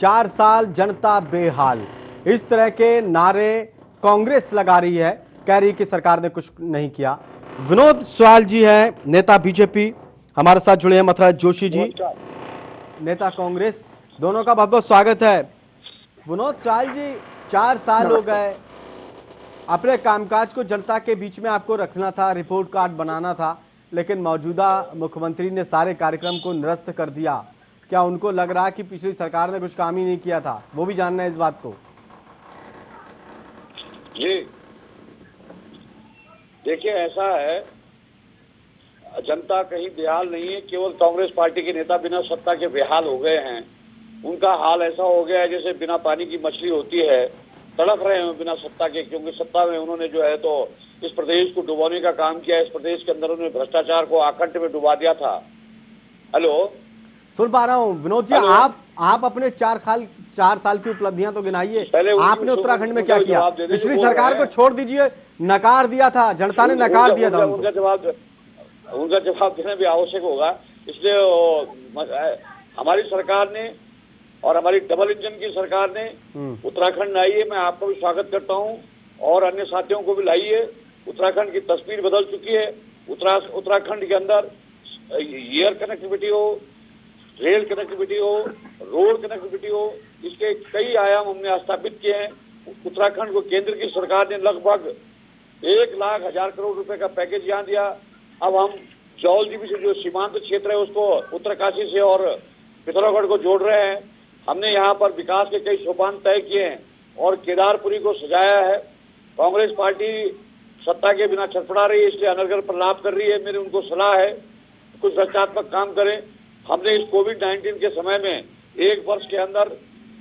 4 साल जनता बेहाल, इस तरह के नारे कांग्रेस लगा रही है, कह रही कि सरकार ने कुछ नहीं किया। विनोद सयाल जी हैं, नेता बीजेपी, हमारे साथ जुड़े हैं मथुरा जोशी जी, नेता कांग्रेस। दोनों का बहुत बहुत स्वागत है। विनोद सयाल जी, 4 साल हो गए, अपने कामकाज को जनता के बीच में आपको रखना था, रिपोर्ट कार्ड बनाना था, लेकिन मौजूदा मुख्यमंत्री ने सारे कार्यक्रम को निरस्त कर दिया। क्या उनको लग रहा है कि पिछली सरकार ने कुछ काम ही नहीं किया था? वो भी जानना है इस बात को। जी देखिए, ऐसा है, जनता कहीं बेहाल नहीं है, केवल कांग्रेस पार्टी के नेता बिना सत्ता के बेहाल हो गए हैं। उनका हाल ऐसा हो गया है जैसे बिना पानी की मछली होती है, तड़प रहे हैं बिना सत्ता के, क्योंकि सत्ता में उन्होंने जो है तो इस प्रदेश को डुबाने का काम किया। इस प्रदेश के अंदर उन्होंने भ्रष्टाचार को आकंठ में डुबा दिया था। हेलो, सुन पा रहा हूँ विनोद जी। आप अपने 4 साल की उपलब्धियां तो गिनाइए। आपने उत्तराखंड में क्या किया? पिछली सरकार को छोड़ दीजिए, नकार दिया था, जनता ने नकार दिया था। उनका जवाब देना भी आवश्यक होगा। इसलिए हमारी सरकार ने और हमारी डबल इंजन की सरकार ने उत्तराखंड लाई है। मैं आपका भी स्वागत करता हूं और अन्य साथियों को भी लाइए। उत्तराखंड की तस्वीर बदल चुकी है। उत्तराखंड के अंदर एयर कनेक्टिविटी हो, रेल कनेक्टिविटी हो, रोड कनेक्टिविटी हो, इसके कई आयाम हमने स्थापित किए हैं। उत्तराखंड को केंद्र की सरकार ने लगभग 1,00,000 करोड़ रुपए का पैकेज यहाँ दिया। अब हम जौल जीबी से जो सीमांत क्षेत्र है उसको उत्तरकाशी से और पिथौरागढ़ को जोड़ रहे हैं। हमने यहाँ पर विकास के कई सोपान तय किए हैं और केदारपुरी को सजाया है। कांग्रेस पार्टी सत्ता के बिना छटपटा रही है, इसलिए अनर्गल प्रलाप कर रही है। मेरी उनको सलाह है कुछ रचनात्मक काम करें। हमने इस कोविड-19 के समय में 1 वर्ष के अंदर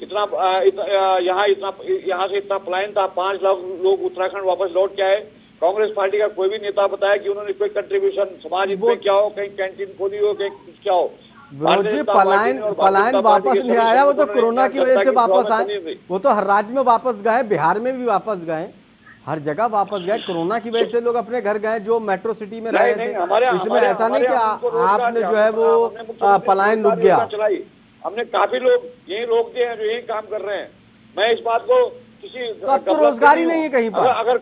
यहाँ से इतना पलायन था, 5 लाख लोग उत्तराखंड वापस लौट के आए। कांग्रेस पार्टी का कोई भी नेता बताया कि उन्होंने कोई कंट्रीब्यूशन समाज में क्या हो, कहीं कैंटीन खोली हो, कहीं कुछ क्या हो। विनोद जी, पलायन वापस नहीं आया, वो तो कोरोना की वजह से वापस आए। वो तो हर राज्य में वापस गए, बिहार में भी वापस गए, हर जगह वापस गए। कोरोना की वजह से लोग अपने घर गए जो मेट्रो सिटी में रह रहे थे। इसमें ऐसा नहीं कि आपने जो है वो पलायन रुक गया। हमने काफी लोग यही रोक दिए हैं जो यही काम कर रहे हैं। मैं इस बात को किसी अब तो रोजगार ही नहीं है कहीं पर। अगर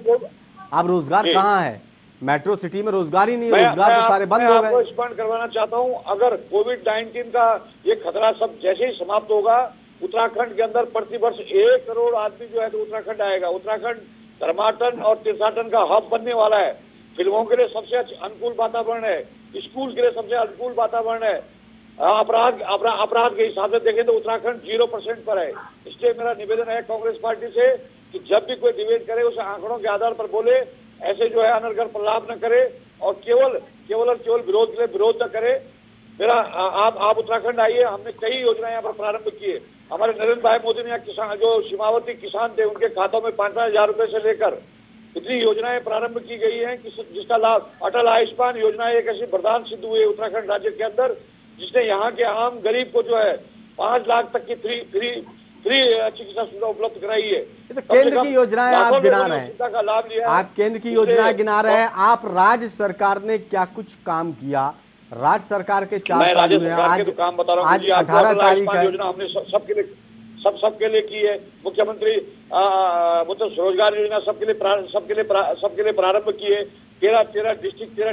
अब रोजगार कहाँ है? मेट्रो सिटी में रोजगार ही नहीं है, रोजगार तो सारे बंद हो गए। मैं स्पष्ट करवाना चाहता हूं, अगर कोविड-19 का ये खतरा सब जैसे ही समाप्त होगा, उत्तराखंड के अंदर प्रतिवर्ष 1 करोड़ आदमी जो है तो उत्तराखंड आएगा। उत्तराखंड धर्माटन और तीर्थाटन का हब बनने वाला है। फिल्मों के लिए सबसे अनुकूल वातावरण है, स्कूल के लिए सबसे अनुकूल वातावरण है। अपराध के हिसाब से देखें तो उत्तराखंड 0% पर है। इसलिए मेरा निवेदन है कांग्रेस पार्टी से कि जब भी कोई डिबेट करे उसे आंकड़ों के आधार पर बोले, ऐसे जो है अनर्गल प्रलाप न करे और केवल विरोध के लिए विरोध न करे। मेरा आप उत्तराखंड आइए, हमने कई योजनाएं यहाँ पर प्रारंभ की है। हमारे नरेंद्र भाई मोदी ने किसान जो सीमावर्ती किसान थे उनके खातों में 5,000 रुपए से लेकर इतनी योजनाएं प्रारंभ की गई हैं कि जिसका लाभ अटल आयुष्मान योजना एक ऐसी वरदान सिद्ध हुई है उत्तराखंड राज्य के अंदर, जिसने यहाँ के आम गरीब को जो है 5 लाख तक की फ्री चिकित्सा सुविधा उपलब्ध कराई है। तो केंद्र की योजनाएं आप गिना रहे हैं, आप केंद्र की योजनाएं गिना रहे हैं। आप राज्य सरकार ने क्या कुछ काम किया? राज्य सरकार के 4 साल हुए हैं, आज 18 तारीख है। योजना हमने सबके लिए की है। मुख्यमंत्री मतलब स्वरोजगार योजना सबके लिए प्रारंभ की है। 13 डिस्ट्रिक्ट 13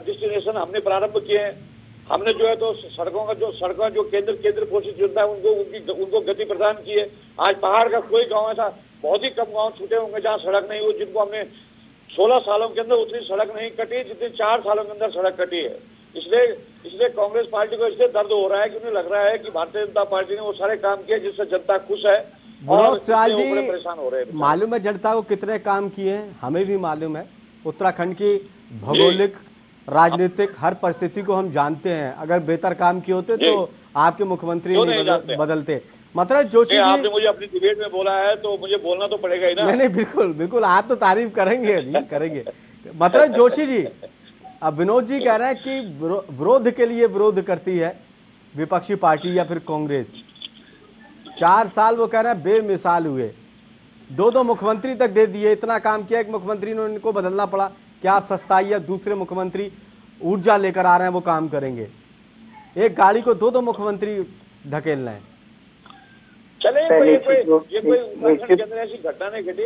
डेस्टिनेशन हमने प्रारंभ किए हैं। हमने जो है तो सड़कों जो केंद्र पोषित योजना है उनको गति प्रदान की है। आज पहाड़ का कोई गांव ऐसा, बहुत ही कम गांव छूटे होंगे जहां सड़क नहीं हुई, जिनको हमने 16 सालों के अंदर उतनी सड़क नहीं कटी जितनी 4 सालों के अंदर सड़क कटी है। इसलिए कांग्रेस पार्टी को इसलिए दर्द हो रहा है कि उन्हें लग रहा है कि भारतीय जनता पार्टी ने वो सारे काम किए जिससे जनता खुश है और परेशान हो रहे हैं। मालूम है जनता को कितने काम किए हैं? हमें भी मालूम है। उत्तराखंड की भौगोलिक, राजनीतिक हर परिस्थिति को हम जानते हैं। अगर बेहतर काम किए होते तो आपके मुख्यमंत्री नहीं बदलते। मतलब जोशी जी, आपने मुझे अपनी डिबेट में बोला है तो मुझे बोलना तो पड़ेगा ही ना। नहीं, बिल्कुल आप तो तारीफ करेंगे। मतलब जोशी जी, अब विनोद जी कह रहे हैं कि विरोध के लिए विरोध करती है विपक्षी पार्टी या फिर कांग्रेस। 4 साल वो कह रहे हैं बेमिसाल हुए, 2 मुख्यमंत्री तक दे दिए, इतना काम किया, एक मुख्यमंत्री ने इनको बदलना पड़ा। क्या आप सस्ताई या दूसरे मुख्यमंत्री ऊर्जा लेकर आ रहे हैं वो काम करेंगे? एक गाड़ी को 2 मुख्यमंत्री धकेल रहे हैं। चले ये कोई उत्तराखंड के अंदर ऐसी घटना नहीं घटी।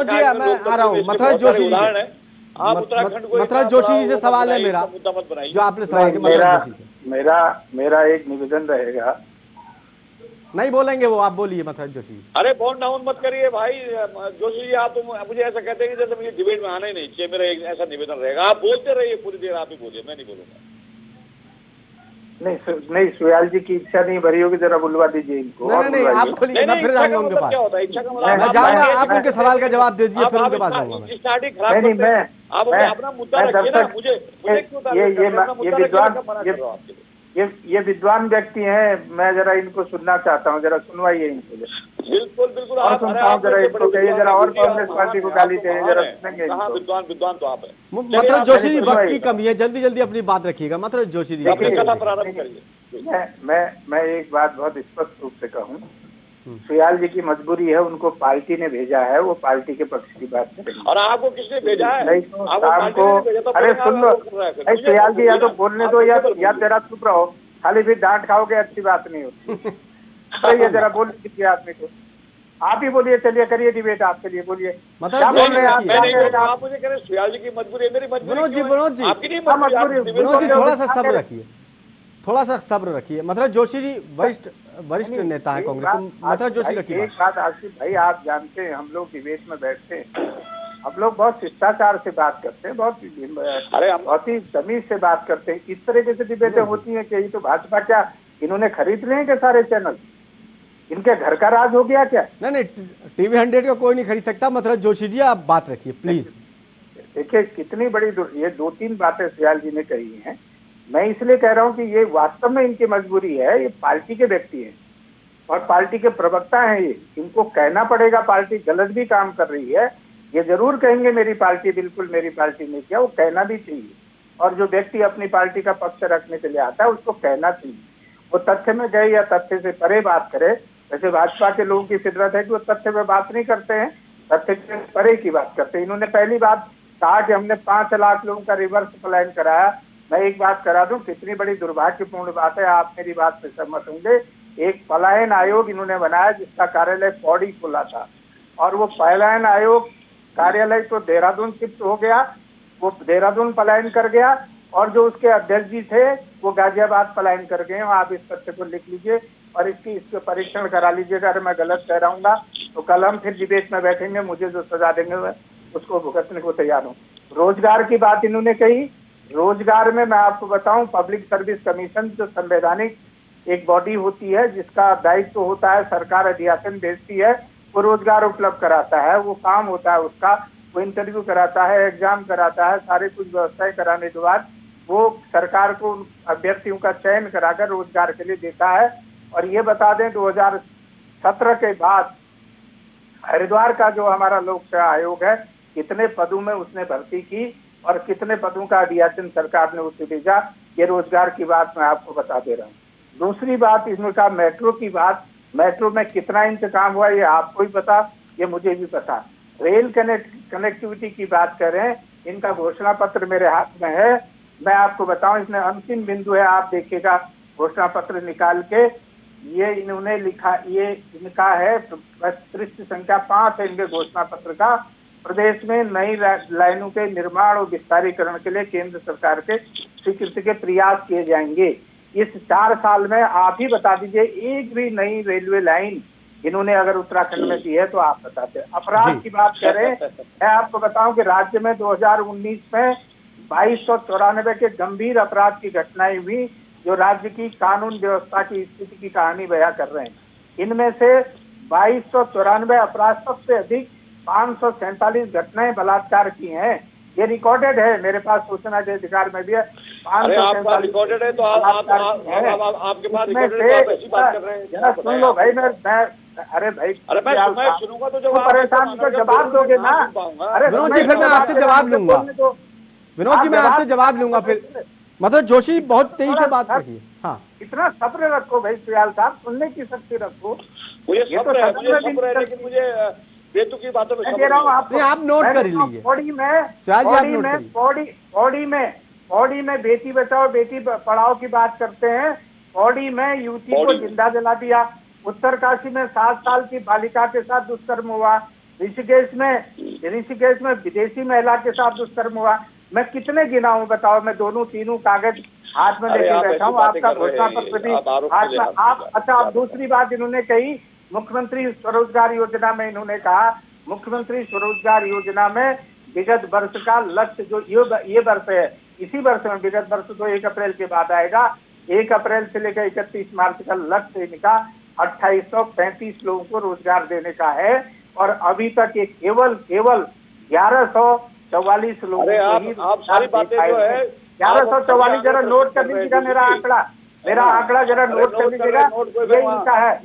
जी मैं आ रहा हूँ मथुरा जोशी उदाहरण है। आप उत्तराखंड को मथुरा जोशी जी से सवाल है मेरा, मुद्दा मत बनाइए जो आपने सवाल किया मथुरा जोशी से। मेरा एक निवेदन रहेगा। नहीं बोलेंगे वो, आप बोलिए मथुरा जोशी। अरे फोन डाउन मत करिए भाई जोशी जी, आप तो मुझे ऐसा कहते हैं कि जैसे मुझे डिबेट में आना ही नहीं चाहिए। मेरा एक ऐसा निवेदन रहेगा, आप बोलते रहिए पूरी देर, आप ही बोलिए, मैं नहीं बोलूंगा। नहीं सुयाल जी की इच्छा नहीं भरी होगी, जरा बुलवा दीजिए इनको। नहीं आप बोलिए, मैं फिर जाऊंगा उनके पास। क्या होता है इच्छा का मैं जाऊंगा, आप उनके सवाल का जवाब दे दीजिए, फिर उनके पास जाऊंगा मैं। स्टार्टिंग खराब करते हैं आप, अपना मुद्दा रखिए ना। मुझे क्यों ये विद्वान व्यक्ति हैं, मैं जरा इनको सुनना चाहता हूँ, जरा सुनवाइए इनको। बिल्कुल और सुनता हूँ, जरा इनको कहिए, जरा और कांग्रेस पार्टी को गाली दे, जरा सुनेंगे। विद्वान तो आप है। मतलब जोशी जी वक्त की कमी है, जल्दी जल्दी अपनी बात रखिएगा। मतलब जोशी जी प्रारंभ करिए। मैं एक बात बहुत स्पष्ट रूप से कहूँ, सुयाल जी की मजबूरी है, उनको पार्टी ने भेजा है, वो पार्टी के पक्ष की बात करेंगे। और आपको किसने भेजा है? नहीं तो शाम को, अरे सुन लो सुयाल जी, या तो बोलने दो या तेरा चुप रहो, खाली भी डांट खाओगे अच्छी बात नहीं होती। तो ये जरा बोल दीजिए आदमी को, आप ही बोलिए, चलिए करिए डिबेट, आपके लिए बोलिए। मतलब आप मुझे कह रहे सुयाल जी की मजबूरी है, मेरी मजबूरी विनोद जी आपकी नहीं मजबूरी। थोड़ा सा सब्र रखिए, थोड़ा सा सब्र रखिए। मतलब जोशी जी वरिष्ठ नेता है कांग्रेस के, मतलब जोशी रखिए। एक बात आसिफ भाई, आप जानते हैं हम लोग डिबेट में बैठते हैं, हम लोग बहुत शिष्टाचार से बात करते हैं, बहुत ही तमीज से बात करते हैं। इस तरीके से डिबेटें होती हैं कि ये तो भाजपा क्या इन्होंने खरीद लिए क्या सारे चैनल? इनके घर का राज हो गया क्या? नहीं टीवी 100 का कोई नहीं खरीद सकता। मतलब जोशी जी आप बात रखिए प्लीज। देखिए कितनी बड़ी ये 2-3 बातें सुयाल जी ने कही हैं। मैं इसलिए कह रहा हूं कि ये वास्तव में इनकी मजबूरी है, ये पार्टी के व्यक्ति हैं और पार्टी के प्रवक्ता हैं, ये इनको कहना पड़ेगा पार्टी गलत भी काम कर रही है, ये जरूर कहेंगे मेरी पार्टी बिल्कुल मेरी पार्टी ने किया, वो कहना भी चाहिए। और जो व्यक्ति अपनी पार्टी का पक्ष रखने के लिए आता है उसको कहना चाहिए, वो तथ्य में गए या तथ्य से परे बात करे। वैसे भाजपा के लोगों की फितरत है कि वो तथ्य में बात नहीं करते हैं, तथ्य से परे की बात करते हैं। इन्होंने पहली बात कहा कि हमने 5 लाख लोगों का रिवर्स पलायन कराया। मैं एक बात करा दूं, कितनी बड़ी दुर्भाग्यपूर्ण बात है, आप मेरी बात से सहमत होंगे। एक पलायन आयोग इन्होंने बनाया जिसका कार्यालय पौड़ी खुला था, और वो पलायन आयोग कार्यालय तो देहरादून शिफ्ट हो गया, वो देहरादून पलायन कर गया, और जो उसके अध्यक्ष जी थे वो गाजियाबाद पलायन कर गए। आप इस तथ्य को लिख लीजिए और इसके परीक्षण करा लीजिएगा। अगर मैं गलत कह रहा हूँ तो कल हम फिर डिबेट में बैठेंगे, मुझे जो सजा देंगे उसको भुगतने को तैयार हूँ। रोजगार की बात इन्होंने कही, रोजगार में मैं आपको बताऊं, पब्लिक सर्विस कमीशन जो संवैधानिक एक बॉडी होती है जिसका दायित्व होता है, सरकार अधियाचन भेजती है, वो रोजगार उपलब्ध कराता है, वो काम होता है उसका, वो इंटरव्यू कराता है, एग्जाम कराता है, सारे कुछ व्यवस्थाएं कराने के बाद वो सरकार को अभ्यर्थियों का चयन कराकर रोजगार के लिए देता है। और ये बता दें 2017 के बाद हरिद्वार का जो हमारा लोक सेवा आयोग है, कितने पदों में उसने भर्ती की और कितने पदों का अधियाचन सरकार ने उसे भेजा, ये रोजगार की बात मैं आपको बता दे रहा हूँ। दूसरी बात इसमें कहा मेट्रो की बात, मेट्रो में कितना इंतजाम हुआ ये आपको ही पता, ये मुझे भी पता। रेल कनेक्टिविटी की बात करें, इनका घोषणा पत्र मेरे हाथ में है, मैं आपको बताऊं इसमें अंतिम बिंदु है, आप देखिएगा घोषणा पत्र निकाल के, ये इन्होंने लिखा, ये इनका है पृष्ठ संख्या 5 है इनके घोषणा पत्र का। प्रदेश में नई लाइनों के निर्माण और विस्तारीकरण के लिए केंद्र सरकार के स्वीकृति के प्रयास किए जाएंगे। इस 4 साल में आप ही बता दीजिए एक भी नई रेलवे लाइन इन्होंने अगर उत्तराखंड में दी है तो आप बताते हैं। अपराध की बात करें, मैं आपको बताऊं कि राज्य में 2019 में 2294 के गंभीर अपराध की घटनाएं हुई जो राज्य की कानून व्यवस्था की स्थिति की कहानी बयां कर रहे हैं। इनमें से 2294 अपराध सबसे अधिक 547 घटनाएं बलात्कार की हैं, ये रिकॉर्डेड है मेरे पास, सूचना के अधिकार में भी है। 547 रिकॉर्डेड है तो आपके पास बात कर रहे हैं। सुन लो भाई, मैं अरे भाई, मैं सुनूंगा तो परेशान तो जवाब दोगे ना। अरे विनोद जी फिर मैं आपसे जवाब लूंगा, विनोद जी मैं आपसे जवाब लूंगा फिर। मतलब जोशी बहुत तेजी से बात करिए। हाँ, इतना सब्र रखो भाई सुयाल साहब, सुनने की शक्ति रखो। मुझे सब्र है लेकिन मुझे बेतुकी बातों में कह रहा हूँ, आप नोट कर लीजिए। पौड़ी में बेटी बचाओ बेटी पढ़ाओ की बात करते हैं, पौड़ी में युवती को जिंदा जला दिया, उत्तरकाशी में 7 साल की बालिका के साथ दुष्कर्म हुआ, ऋषिकेश में विदेशी महिला के साथ दुष्कर्म हुआ। मैं कितने गिनाऊं बताओ, मैं दोनों तीनों कागज हाथ में लेके बैठा हूँ, आपका घोषणा पत्र भी हाथ में। आप अच्छा, अब दूसरी बात इन्होंने कही, मुख्यमंत्री स्वरोजगार योजना में इन्होंने कहा, मुख्यमंत्री स्वरोजगार योजना में विगत वर्ष का लक्ष्य जो ये वर्ष है, इसी वर्ष में विगत वर्ष तो 1 अप्रैल के बाद आएगा, 1 अप्रैल से लेकर 31 मार्च का लक्ष्य इनका 2835 लोगों को रोजगार देने का है, और अभी तक ये केवल 1144 लोगों को आप सारी बातें जो है 1144, जरा नोट कर लीजिएगा मेरा आंकड़ा जरा नोट कर लीजिएगा, ये इनका है।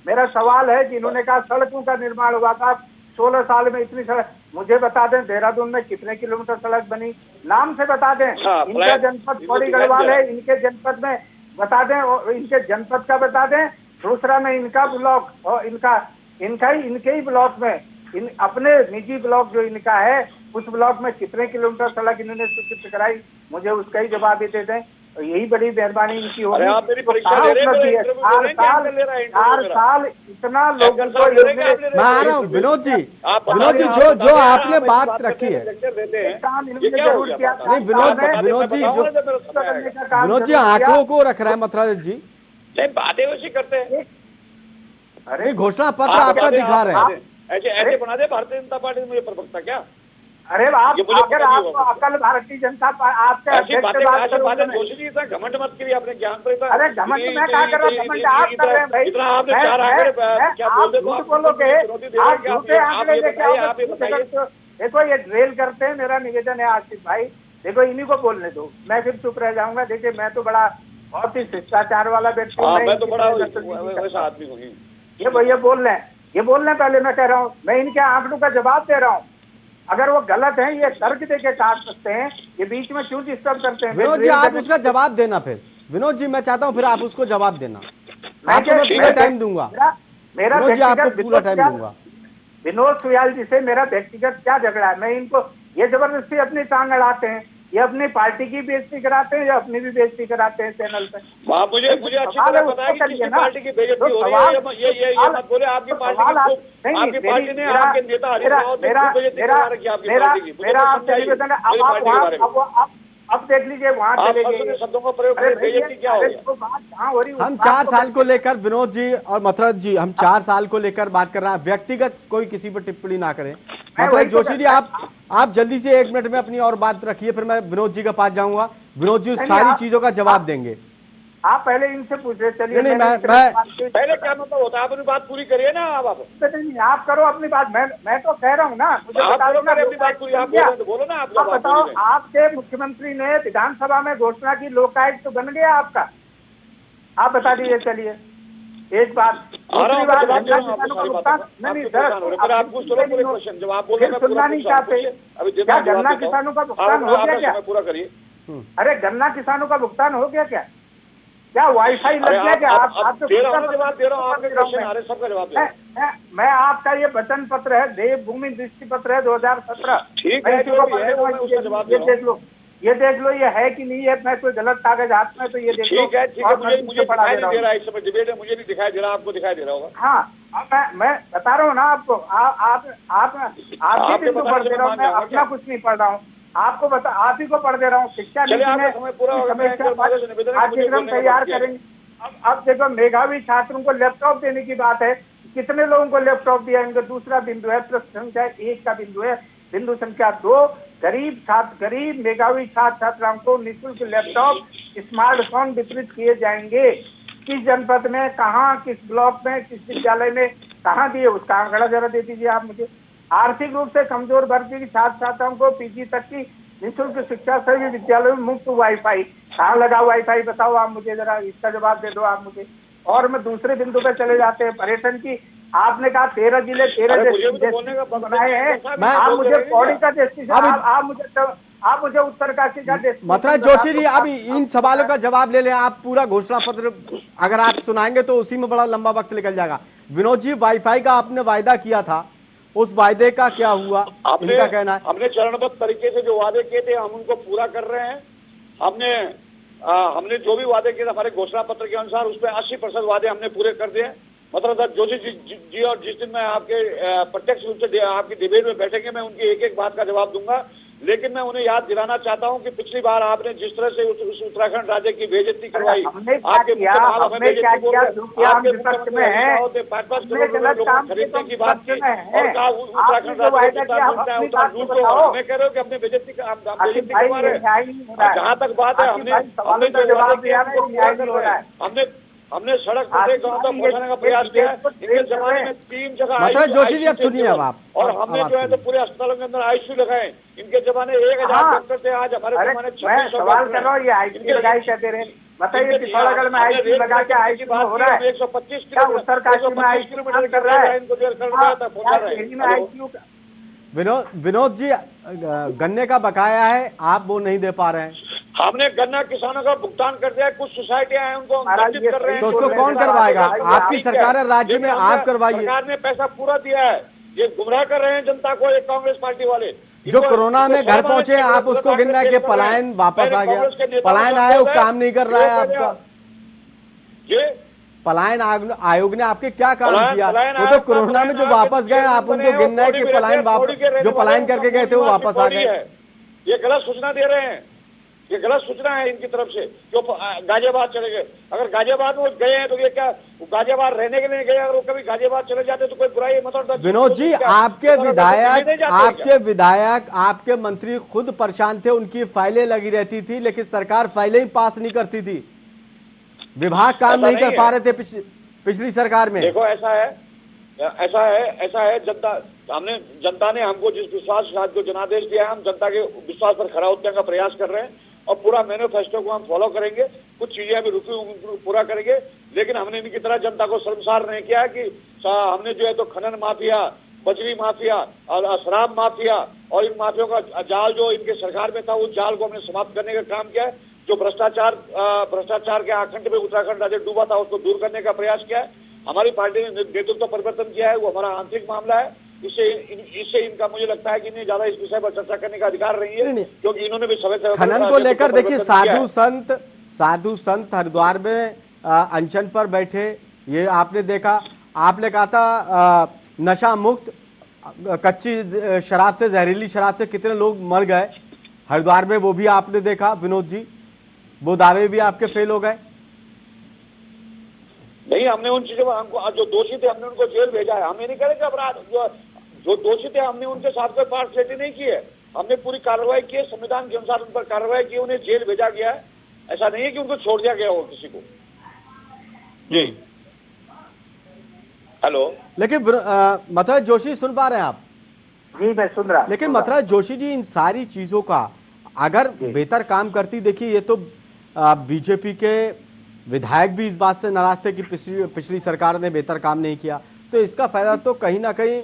मेरा सवाल है कि इन्होंने कहा सड़कों का निर्माण हुआ था 16 साल में, इतनी सड़क मुझे बता दें देहरादून में कितने किलोमीटर सड़क बनी, नाम से बता दें। इनका जनपद पौड़ी गढ़वाल है, इनके जनपद में बता दें, और इनके जनपद का बता दें। दूसरा में इनका ब्लॉक, और इनके ही ब्लॉक में अपने निजी ब्लॉक जो इनका है, उस ब्लॉक में कितने किलोमीटर सड़क इन्होंने स्वीकृत कराई, मुझे उसका ही जवाब भी दे दें। यही बड़ी मेहरबानी इनकी होगी। 4 साल इतना लोगों को, मैं आ रहा हूँ विनोद जी, जो आपने बात रखी है, नहीं विनोद जी आंकड़ों को रख रहा है मथुरा जी, बातें वैसी करते हैं। अरे घोषणा पत्र आपका दिखा रहे हैं, ऐसे बना दे भारतीय जनता पार्टी में, मुझे प्रवक्ता क्या? अरे आप अगर आपको अकल भारतीय जनता पार्टी आपके घमंड मत करिए अपने ज्ञान पर। अरे घमंड मैं क्या कर रहा हूँ, घमंड आप कर रहे हैं भाई। इतना आपने चार आंकड़े क्या बोलते बोलोगे, आप झूठे आंकड़े लेके देखो, ये ड्रिल करते हैं। मेरा निवेदन है आसिफ भाई, देखो इन्हीं को बोलने दो, मैं फिर चुप रह जाऊंगा। देखिए मैं तो बड़ा बहुत ही शिष्टाचार वाला व्यक्ति हूँ, मैं तो बड़ा वैसा आदमी हूँ। ये भैया बोल रहे हैं, पहले मैं कह रहा हूँ, मैं इनके आंकड़ों का जवाब दे रहा हूँ। अगर वो गलत है ये तर्क देके काट सकते हैं, ये बीच में क्यों डिस्टर्ब करते हैं? विनोद जी आप उसका जवाब देना, फिर विनोद जी मैं चाहता हूँ फिर आप उसको जवाब देना, आपको मैं पूरा टाइम दूंगा। मेरा विनोद जी आपको पूरा टाइम दूंगा। विनोद सुयाल जी से मेरा व्यक्तिगत क्या झगड़ा है? मैं इनको ये जबरदस्ती अपनी टांग अड़ाते हैं, ये अपनी पार्टी की बेइज्जती कराते हैं या अपनी भी बेइज्जती कराते हैं चैनल पे। मुझे अच्छी तरह पता है कि किसी पार्टी की बेइज्जती हो रही है। ये मत बोले आपकी पार्टी ने आपके नेता मेरा आपसे निवेदन है, अब देख लीजिए वहाँ चले शब्दों का प्रयोग करें, बेइज्जती क्या हो रही? हम 4 साल को लेकर विनोद जी और मथुरा जी, हम 4 साल को लेकर बात कर रहे हैं, व्यक्तिगत कोई किसी पर टिप्पणी ना करें। मथुरा जोशी जी आप जल्दी से 1 मिनट में अपनी और बात रखिए, फिर मैं विनोद जी के पास जाऊंगा। विनोद जी सारी चीजों का जवाब देंगे। आप पहले इनसे पूछ रहे, चलिए नहीं मैं पहले क्या मतलब होता है, अपनी बात पूरी करिए ना। आप करो अपनी बात, मैं तो कह रहा हूँ ना, मुझे बता दो अपनी बात पूरी। आप बोलो ना, आप बताओ। आपके मुख्यमंत्री ने विधानसभा में घोषणा की, लोकायुक्त तो बन गया आपका, आप बता दीजिए। चलिए एक बात, दूसरी बात, सुनना नहीं चाहते क्या? गन्ना किसानों का भुगतान हो गया क्या? पूरा करिए। अरे गन्ना किसानों का भुगतान हो गया क्या? क्या वाईफाई लग गया क्या? आप तो जवाब दे रहा हूँ, आपके क्वेश्चन आ रहे, सबका जवाब दे रहा हूँ। मैं आपका ये वचन पत्र है, देवभूमि दृष्टि पत्र है 2017, ठीक है, ये देख लो ये है कि नहीं है। मैं कोई गलत कागज हाथ में तो ये देख लो। ठीक है, मुझे दिखाई नहीं दे रहा है इस समय डिबेट है, मुझे नहीं दिखाई दे रहा, आपको दिखाई दे रहा होगा। हाँ मैं बता रहा हूँ ना आपको, आप ही को पढ़ दे रहा हूँ, मैं अपना कुछ नहीं पढ़ रहा हूँ, आपको बता, आप ही को पढ़ दे रहा हूँ। शिक्षा नीति में पाठ्यक्रम तैयार करेंगे। अब देखो, मेधावी छात्रों को लैपटॉप देने की बात है, कितने लोगों को लैपटॉप दिया? इनका दूसरा बिंदु है, प्रश्न संख्या 1 का बिंदु है। बिंदु संख्या 2, गरीब मेधावी छात्र छात्राओं को निःशुल्क लैपटॉप, स्मार्टफोन वितरित किए जाएंगे। किस जनपद में, कहाँ, किस ब्लॉक में, किस विद्यालय में, कहाँ दिए, उसका आंकड़ा जरा दे दीजिए आप मुझे। आर्थिक रूप से कमजोर वर्ग की छात्र छात्राओं को पीजी तक की निःशुल्क शिक्षा सभी विद्यालयों में मुफ्त वाईफाई, कहाँ लगा वाईफाई बताओ आप मुझे, जरा इसका जवाब दे दो आप मुझे। और मैं दूसरे बिंदु पे चले जाते हैं, पर्यटन की। आपने कहा 13 जिले 13 बनाए हैं, आप मुझे पौड़ी का आप मुझे उत्तरकाशी का मथुरा जोशी जी अब इन सवालों का जवाब ले लें। आप पूरा घोषणा पत्र अगर आप सुनाएंगे तो उसी में बड़ा लंबा वक्त निकल जाएगा। विनोद जी, वाईफाई का आपने वायदा किया था, उस वायदे का क्या हुआ? इनका कहना है हमने चरणबद्ध तरीके से जो वादे किए थे हम उनको पूरा कर रहे हैं। हमने हमने जो भी वादे किए हमारे घोषणा पत्र के अनुसार उसमें 80% वादे हमने पूरे कर दिए। मतलब जोशी जी और जिस दिन मैं आपके प्रत्यक्ष रूप से आपकी डिबेट में बैठेंगे मैं उनकी एक एक बात का जवाब दूंगा। लेकिन मैं उन्हें याद दिलाना चाहता हूं कि पिछली बार आपने जिस तरह से उस उत्तराखंड राज्य की बेइज्जती करवाई, आपके क्या किया हम विपक्ष में हैं, खरीदने की बात की और कहा उत्तराखंड राज्य मैं कह रहे हो कि अपने बेइज्जती करवा रहे हैं। जहां तक बात है हमने जो जवाब दिया हमने सड़क पर गांव तक पहुंचाने का प्रयास किया है। इनके जमाने में 3 जगह मतलब जोशी जी अब सुनिए अब आप, और हमने जो है तो पूरे अस्पतालों के अंदर आईसीयू लगाए। इनके जमाने 1000 डॉक्टर थे, आज हमारे जमाने 2600 सवाल कर रहा हूँ। ये आईसीयू लगाई कहते रहे, बताइए पिथौरागढ़ में आईसीयू लगा के आईसीयू हो रहा है 125 उत्तरकाशी में किलोमीटर कर रहा है इनको पहुंचा रहे हैं। विनोद जी, गन्ने का बकाया है, आप वो नहीं दे पा रहे हैं। हमने गन्ना किसानों का भुगतान कर दिया है, कुछ सोसाइटियां हैं उनको वंचित कर रहे हैं। तो उसको कौन करवाएगा? आपकी सरकार है, राज्य में आप करवाइए। सरकार ने पैसा पूरा दिया है, ये गुमराह कर रहे हैं जनता को, ये कांग्रेस पार्टी वाले। जो कोरोना में घर पहुंचे आप उसको गिनना कि पलायन वापस आ गया, पलायन आयोग काम नहीं कर रहा है आपका। ये पलायन आयोग ने आपके क्या काम किया? वो तो कोरोना में जो वापस गए आप उनको गिनना है कि पलायन वापस, जो पलायन करके गए थे वो वापस आ गए। ये गलत सूचना दे रहे हैं, ये गलत सूचना है इनकी तरफ से। जो गाजियाबाद चले गए, अगर गाजियाबाद में गए हैं तो ये क्या गाजियाबाद रहने के लिए गए? अगर वो कभी गाजियाबाद चले जाते तो कोई बुराई मतलब। विनोद जी, आपके विधायक आपके मंत्री खुद परेशान थे, उनकी फाइलें लगी रहती थी लेकिन सरकार फाइलें ही पास नहीं करती थी, विभाग काम नहीं कर पा रहे थे पिछली सरकार में। देखो ऐसा है जनता ने हमको जिस विश्वास को जनादेश दिया है, हम जनता के विश्वास पर खरा उतरने का प्रयास कर रहे हैं और पूरा मैनिफेस्टो को हम फॉलो करेंगे। कुछ चीजें अभी रुकी पूरा करेंगे, लेकिन हमने इनकी तरह जनता को शर्मसार नहीं किया कि हमने जो है तो खनन माफिया, बजरी माफिया और शराब माफिया और इन माफियों का जाल जो इनके सरकार में था उस जाल को हमने समाप्त करने का काम किया है। जो भ्रष्टाचार के आखंड में उत्तराखंड राज्य डूबा था उसको दूर करने का प्रयास किया है। हमारी पार्टी ने नेतृत्व परिवर्तन किया है, वो हमारा आंतरिक मामला है। इससे इनका मुझे लगता है कि इन्हें ज्यादा इस विषय पर चर्चा करने का अधिकार नहीं है, क्योंकि इन्होंने भी समय खनन को लेकर देखिए साधु संत हरिद्वार में अनशन पर बैठे, ये आपने देखा। आपने कहा था नशा मुक्त, कच्ची शराब से, जहरीली शराब से कितने लोग मर गए हरिद्वार में, वो भी आपने देखा विनोद जी। वो दावे भी आपके फेल हो गए। नहीं, हमने उन चीजों में हमको जो दोषी थे हमने उनको जेल भेजा है। हमें नहीं करें कि अपराध जो दोषी थे हमने उनके साथ कोई पार्शलिटी नहीं की है, हमने पूरी कार्रवाई की है, संविधान के अनुसार उन पर कार्रवाई की, उन्हें जेल भेजा गया है। ऐसा नहीं है कि उनको छोड़ दिया गया हो किसी को। जी हेलो, लेकिन मथुरा जोशी सुन पा रहे हैं आप? जी मैं सुन रहा। लेकिन मथुरा जोशी जी, इन सारी चीजों का अगर बेहतर काम करती, देखिए ये तो बीजेपी के विधायक भी इस बात से नाराज थे कि पिछली सरकार ने बेहतर काम नहीं किया, तो इसका फायदा तो कहीं ना कहीं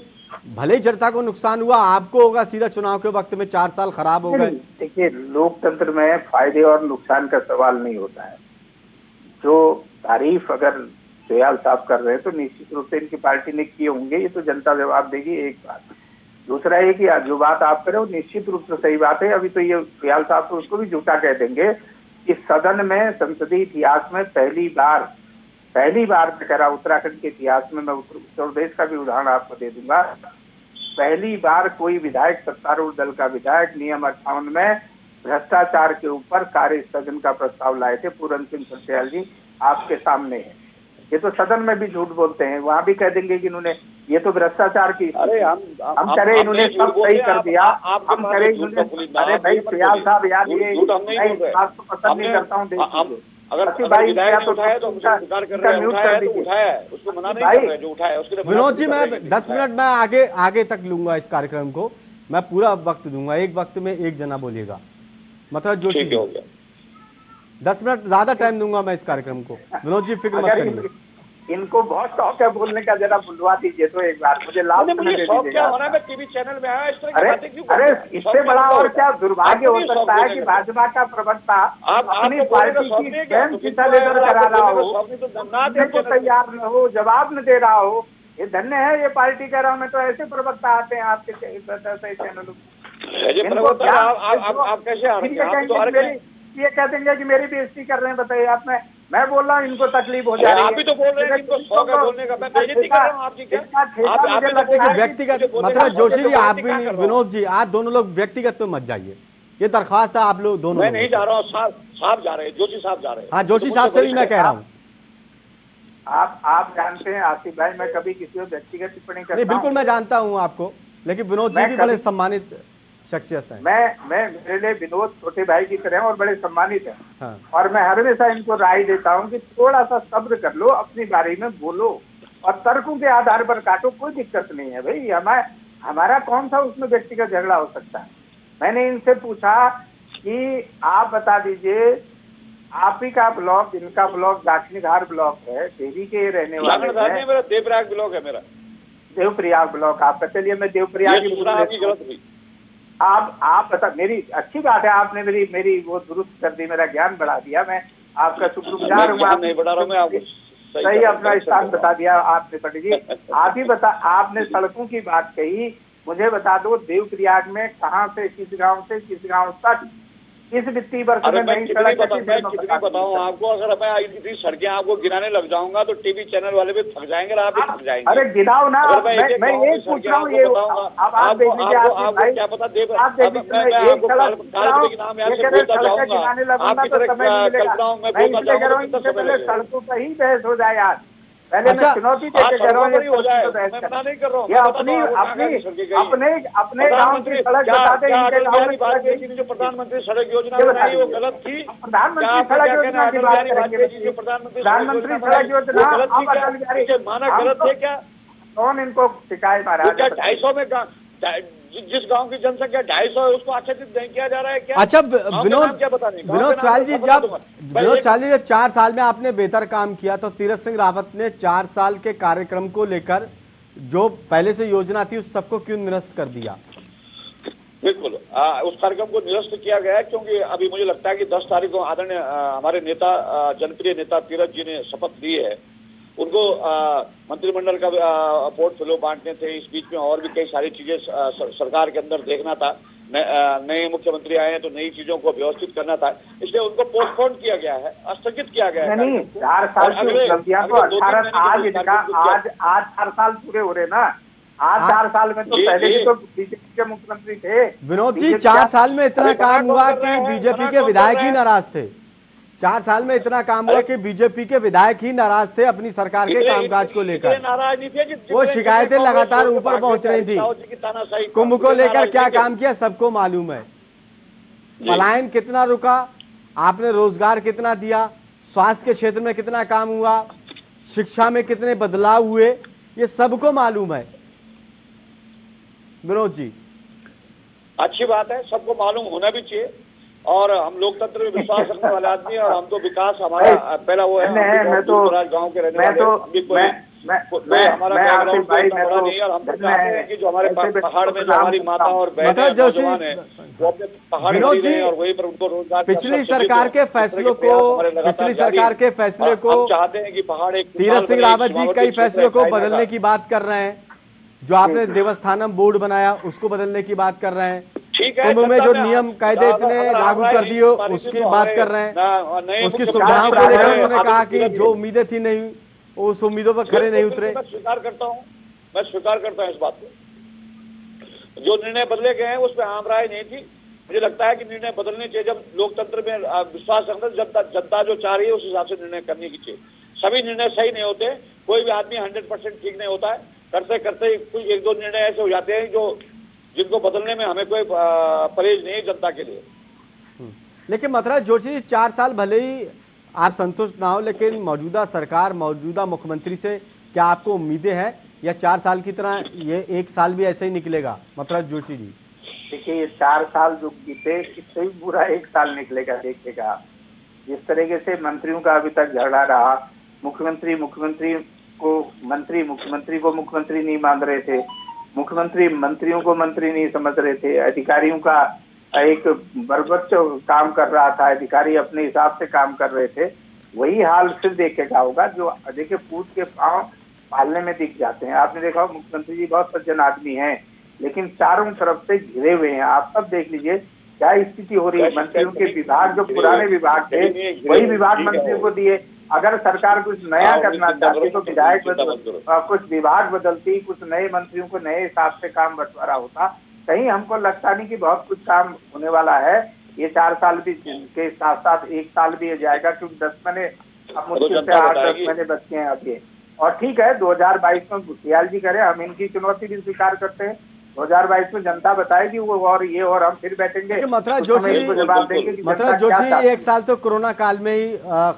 भले ही जनता को नुकसान हुआ, आपको होगा सीधा चुनाव के वक्त में 4 साल खराब हो गए। देखिए, लोकतंत्र में फायदे और नुकसान का सवाल नहीं होता है। जो तारीफ अगर दयाल साहब कर रहे हैं तो निश्चित रूप से इनकी पार्टी ने किए होंगे, ये तो जनता जवाब देगी। एक बात। दूसरा ये कि जो बात आप करें वो निश्चित रूप से सही बात है। अभी तो ये दयाल साहब तो उसको भी झूठा कह देंगे। इस सदन में संसदीय इतिहास में पहली बार मैं कह रहा उत्तराखंड के इतिहास में, मैं उत्तर प्रदेश का भी उदाहरण आपको दे दूंगा, पहली बार कोई विधायक, सत्तारूढ़ दल का विधायक नियम 58 में भ्रष्टाचार के ऊपर कार्य स्थगन का प्रस्ताव लाए थे। पूरन सिंह सत्याल जी आपके सामने है। ये तो सदन में भी झूठ बोलते हैं, वहां भी कह देंगे कि इन्होंने ये तो भ्रष्टाचार की, अरे हम करें इन्होंने सब सही कर दिया, हम करें इन्होंने। अरे भाई दयाल साहब यार, ये बात तो पसंद नहीं करता हूँ। अगर विधायक ने उठाया तो स्वीकार कर रहे हैं, उठाया है, उसको मना नहीं कर रहे जो उठाया उसके लिए। विनोद जी, मैं 10 मिनट में आगे तक लूंगा इस कार्यक्रम को, मैं पूरा वक्त दूंगा, एक वक्त में एक जना बोलिएगा। मतलब जोशी हो गया 10 मिनट ज्यादा टाइम दूंगा मैं इस कार्यक्रम को। विनोद जी फिक्र मत करिए, इनको बहुत शौक है बोलने का, जरा बुलवा दीजिए तो एक बार मुझे लाभ टीवी चैनल में आया। अरे इससे बड़ा और क्या दुर्भाग्य हो सकता है कि भाजपा का प्रवक्ता अपनी पार्टी की स्वयं सीधा लेकर करा रहा हो, तो तैयार न हो, जवाब न दे रहा हो। ये धन्य है ये पार्टी कह रहा हूँ मैं, तो ऐसे प्रवक्ता आते हैं आपके चैनलों। आप कैसे ये कह देंगे कि मेरी बेइज्जती कर रहे हैं। बताइए आप, मैं बोल रहा हूँ इनको तकलीफ हो जा रही है। आप भी तो बोल रहे हैं इनको शौक है बोलने का। मैं बेइज्जती कर रहा हूँ आपकी क्या? आप देखिए व्यक्तिगत मतलब जोशी जी आप भी नहीं, विनोद जी आप दोनों लोग व्यक्तिगत पे मत जाइए, ये दरख्वास्त है आप लोग दोनों। मैं नहीं जा रहा हूँ, साहब जा रहे हैं, जोशी साहब जा रहे हैं। हाँ जोशी साहब से भी मैं कह रहा हूँ। आप जानते हैं आसिफ भाई, मैं कभी किसी को व्यक्तिगत टिप्पणी करता नहीं बिल्कुल मैं जानता हूँ आपको, लेकिन विनोद जी भी बड़े सम्मानित शख्सियत है। मेरे लिए विनोद छोटे भाई की तरह और बड़े सम्मानित है। हाँ। और मैं हमेशा इनको राय देता हूँ कि थोड़ा सा सब्र कर लो, अपनी बारी में बोलो और तर्कों के आधार पर काटो, कोई दिक्कत नहीं है भाई। हमारा कौन सा उसमें व्यक्तिगत झगड़ा हो सकता है। मैंने इनसे पूछा कि आप बता दीजिए, आप ही का ब्लॉक, इनका ब्लॉक दाक्षिणीधार ब्लॉक है, देवी के रहने वाले हैं। मेरा देवप्रयाग ब्लॉक है, मेरा देवप्रयाग ब्लॉक आपका। चलिए मैं देवप्रयाग की आप बता, मेरी अच्छी बात है, आपने मेरी वो दुरुस्त कर दी, मेरा ज्ञान बढ़ा दिया, मैं आपका शुक्रगुजार हूँ। नहीं बढ़ा रहा हूँ मैं, आपको सही अपना स्थान बता दिया आपने पंडित जी। आप ही बता, आपने सड़कों की बात कही, मुझे बता दो देवप्रयाग में कहाँ से किस गांव तक इस वित्तीय वर्ष में नई सड़क कितनी बताऊं आपको? अगर मैं इतनी सड़कें आपको गिनाने लग जाऊंगा तो टीवी चैनल वाले भी थक जाएंगे और आप भी थक जाएंगे। अरे गिनाओ ना, मैं ये पूछ रहा हूँ, ये अब आप देख लीजिए, आपको क्या पता देव आप देख लीजिए, एक सड़क नाम यहाँ से बोलता जाऊंगा, आपकी तरह कल्पना हूँ मैं बोलता जाऊंगा, पहले सड़कों पर ही बहस हो जाए यार। पहले मैं चुनौती देके कह रहा हूँ, नहीं कर रहा हूँ। ये अपने गांव की सड़क बता दें, इनके गांव में सड़क जो प्रधानमंत्री सड़क योजना बनाई वो गलत थी। प्रधानमंत्री सड़क योजना की बात करेंगे, प्रधानमंत्री सड़क योजना माना गलत थे क्या? कौन इनको शिकायत आ रहा है? 250 में जिस गांव की जनसंख्या 250 है उसको आच्छादित नहीं किया जा रहा है क्या? अच्छा विनोद साल जी, जब 4 साल में आपने बेहतर काम किया तो तीरथ सिंह रावत ने 4 साल के कार्यक्रम को लेकर जो पहले से योजना थी उस सबको क्यों निरस्त कर दिया? बिल्कुल उस कार्यक्रम को निरस्त किया गया है क्योंकि अभी मुझे लगता है कि 10 तारीख को आदरणीय हमारे नेता, जनप्रिय नेता तीरथ जी ने शपथ ली है। उनको मंत्रिमंडल का पोर्टफोलियो बांटने थे, इस बीच में और भी कई सारी चीजें सरकार के अंदर देखना था। नए मुख्यमंत्री आए हैं तो नई चीजों को व्यवस्थित करना था, इसलिए उनको पोस्टपोन किया गया है, स्थगित किया गया है। नहीं 4 साल की उपलब्धियां तो 18 आज 4 साल पूरे हो रहे ना। आज 4 साल में तो पहले भी तो बीजेपी के मुख्यमंत्री थे। विनोद जी 4 साल में इतना काम हुआ कि बीजेपी के विधायक ही नाराज थे। 4 साल में इतना काम हुआ कि बीजेपी के विधायक ही नाराज थे अपनी सरकार के कामकाज को लेकर। नाराज नहीं थे, वो शिकायतें लगातार ऊपर पहुंच रही थी। कुंभ को लेकर क्या काम किया सबको मालूम है। पलायन कितना रुका, आपने रोजगार कितना दिया, स्वास्थ्य के क्षेत्र में कितना काम हुआ, शिक्षा में कितने बदलाव हुए, ये सबको मालूम है। विनोद जी अच्छी बात है, सबको मालूम होना भी चाहिए और हम लोकतंत्र में विश्वास रखने वाले आदमी और हम तो विकास हमारा पहला वो है। मैं तो गाँव के रहने वाले हमारा बैकग्राउंड बड़ा नहीं है और हम तो चाहते हैं कि जो हमारे पहाड़ में जो हमारी माता और बहनें हैं वो अपने पहाड़ में रहे और वहीं पर उनको रोजगार। पिछली सरकार के फैसलों को चाहते हैं कि पहाड़ एक तीरथ सिंह रावत जी कई फैसलों को बदलने की बात कर रहे हैं। जो आपने देवस्थानम बोर्ड बनाया उसको बदलने की बात कर रहे हैं। कुंभ में जो नियम कायदे इतने लागू कर दिए उसकी बात कर रहे हैं। उसकी सुविधाओं को लेकर उन्होंने कहा कि जो उम्मीदें थी नहीं उस उम्मीदों पर खरे नहीं उतरे। मैं स्वीकार करता हूँ इस बात को। जो निर्णय बदले गए हैं उस पर आम राय नहीं थी। मुझे लगता है कि निर्णय बदलने चाहिए। जब लोकतंत्र में विश्वास रखना, जनता जो चाह रही है उस हिसाब से निर्णय करने की चाहिए। सभी निर्णय सही नहीं होते, कोई भी आदमी 100% ठीक नहीं होता है। करते करते कोई 1-2 निर्णय ऐसे हो जाते हैं जिनको बदलने में हमें कोई परहेज नहीं जनता के लिए। लेकिन मतलब जोशी 4 साल भले ही आप संतुष्ट ना हो, लेकिन मौजूदा सरकार, मौजूदा मुख्यमंत्री से क्या आपको उम्मीदें हैं या 4 साल की तरह ये 1 साल भी ऐसे ही निकलेगा? मतलब जोशी जी देखिए, ये 4 साल जो बीते इससे भी बुरा 1 साल निकलेगा। देखिएगा जिस तरीके से मंत्रियों का अभी तक झगड़ा रहा, मुख्यमंत्री को मुख्यमंत्री नहीं मान रहे थे, मुख्यमंत्री मंत्रियों को मंत्री नहीं समझ रहे थे, अधिकारियों का एक बर्बच्च काम कर रहा था, अधिकारी अपने हिसाब से काम कर रहे थे। वही हाल फिर देखेगा होगा। जो देखिए पूत के पांव पालने में दिख जाते हैं। आपने देखा मुख्यमंत्री जी बहुत सज्जन आदमी हैं, लेकिन चारों तरफ से घिरे हुए हैं। आप सब देख लीजिए, क्या स्थिति हो रही है। मंत्रियों के विभाग जो पुराने विभाग थे वही विभाग मंत्रियों को दिए। अगर सरकार कुछ नया करना चाहती तो विधायक कुछ विभाग बदलती, कुछ नए मंत्रियों को नए हिसाब से काम बंटवारा होता। कहीं हमको लगता नहीं कि बहुत कुछ काम होने वाला है। ये 4 साल भी के साथ साथ 1 साल भी जाएगा, क्योंकि 10 महीने अब मुश्किल से 8-10 महीने बचते हैं अभी। और ठीक है 2022 में सियाल जी करे, हम इनकी चुनौती भी स्वीकार करते हैं। 2022 में जनता बताएगी वो और ये, और हम फिर बैठेंगे मथुरा जोशी 1 साल तो कोरोना काल में ही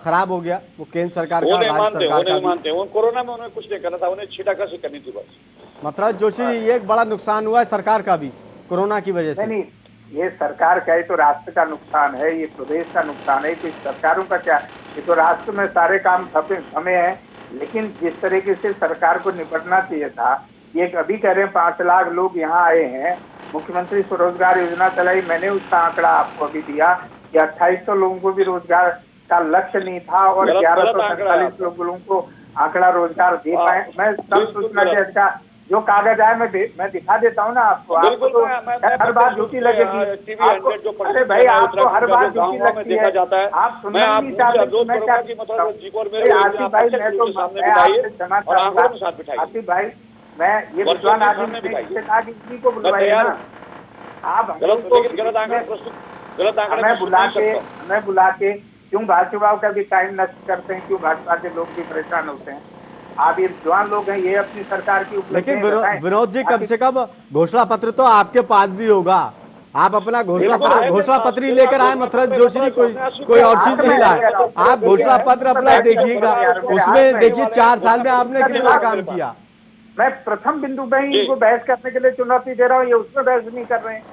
खराब हो गया, वो केंद्र सरकार का, राज्य सरकार का मानते। कोरोना में उन्हें कुछ नहीं करना था, उन्हें छीटाकशी करनी थी बस। मथुरा जोशी ये एक बड़ा नुकसान हुआ है सरकार का भी कोरोना की वजह से। नहीं, ये सरकार का ही तो राष्ट्र का नुकसान है, ये प्रदेश का नुकसान है, कुछ सरकारों का क्या। ये तो राष्ट्र में सारे काम थमे हैं, लेकिन जिस तरीके से सरकार को निपटना चाहिए था, ये अभी कह रहे हैं 5 लाख लोग यहाँ आए हैं, मुख्यमंत्री स्वरोजगार योजना चलाई, मैंने उसका आंकड़ा आपको अभी दिया कि 2800 लोगों को भी रोजगार का लक्ष्य नहीं था और 1147 लोगों को आंकड़ा रोजगार दे पाए। मैं सब सूचना का जो कागज आए मैं दिखा देता हूँ ना आपको। आपको तो हर बात झूठी लगेगी, अरे भाई आपको हर बात झूठी लगती है, आप सुनना नहीं चाहते। मैं क्या आसिफ भाई, मैं तो आपसे क्षमा चाहूंगा आसिफ भाई, मैं ये विद्वान आदमी से कहा कि किसी को बुलवाइए ना आप, हमें बुला के क्यों भाजपा का भी टाइम नष्ट करते हैं, क्यों भाजपा के लोग भी परेशान होते हैं। आप ये जवान लोग हैं, ये अपनी सरकार की उपलब्धि। लेकिन विनोद जी कम से कम घोषणा पत्र तो आपके पास भी होगा, आप अपना घोषणा पत्र ही लेकर आए। मथुरा जोशी ने कोई और चीज नहीं लाए, आप घोषणा पत्र अपना देखिएगा, उसमें देखिए 4 साल में आपने कितना काम किया। मैं प्रथम बिंदु पे ही इनको बहस करने के लिए चुनौती दे रहा हूँ, ये उसमें बहस नहीं कर रहे हैं।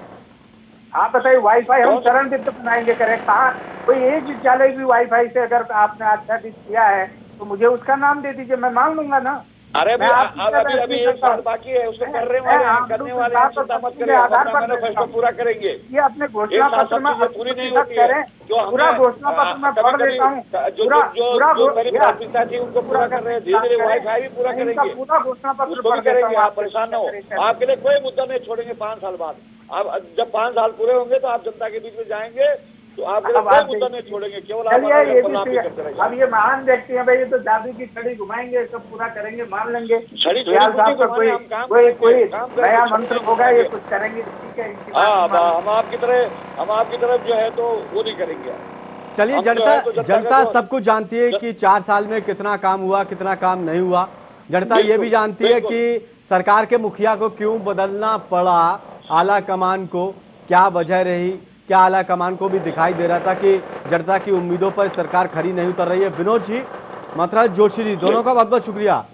आप बताइए वाईफाई हम चरण वित्त बनाएंगे, करें कहाँ कोई एक विद्यालय भी वाईफाई से अगर आपने आच्छादित किया है तो मुझे उसका नाम दे दीजिए, मैं मान लूंगा ना। अरे अभी 1 साल बाकी है, उसको करने वाले चिंता मत करें, मैनिफेस्टो पूरा करेंगे। ये अपने घोषणा पत्र में पूरी नहीं होती है, पूरा घोषणा पत्र में पढ़ लेता हूँ, जो मेरी प्राथमिकता थी उनको पूरा कर रहे हैं, धीरे धीरे वाईफाई भी पूरा करेंगे, पूरा घोषणा पत्र पूरा करेंगे। आप परेशान न हो, आपके लिए कोई मुद्दा नहीं छोड़ेंगे 5 साल बाद। आप जब 5 साल पूरे होंगे तो आप जनता के बीच में जाएंगे तो आपके लिए कोई मुद्दा नहीं छोड़ेंगे, केवल अब ये महान व्यक्ति है भाई, ये तो जादू की छड़ी घुमाएंगे, सब पूरा करेंगे, मान लेंगे। कोई नया मंत्र होगा, ये कुछ करेंगे, ठीक है। हम आपकी तरफ जो है तो वो नहीं करेंगे। चलिए, जनता सब कुछ जानती है कि 4 साल में कितना काम हुआ, कितना काम नहीं हुआ। जनता ये भी जानती है कि सरकार के मुखिया को क्यों बदलना पड़ा, आला कमान को क्या वजह रही, क्या आला कमान को भी दिखाई दे रहा था कि जनता की उम्मीदों पर सरकार खरी नहीं उतर रही है। विनोद जी, मथुरा जोशी जी, दोनों का बहुत बहुत शुक्रिया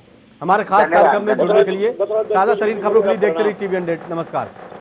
हमारे खास कार्यक्रम में जुड़ने के लिए। ताजा तरीन खबरों के लिए देखते रहिए TV 100। नमस्कार।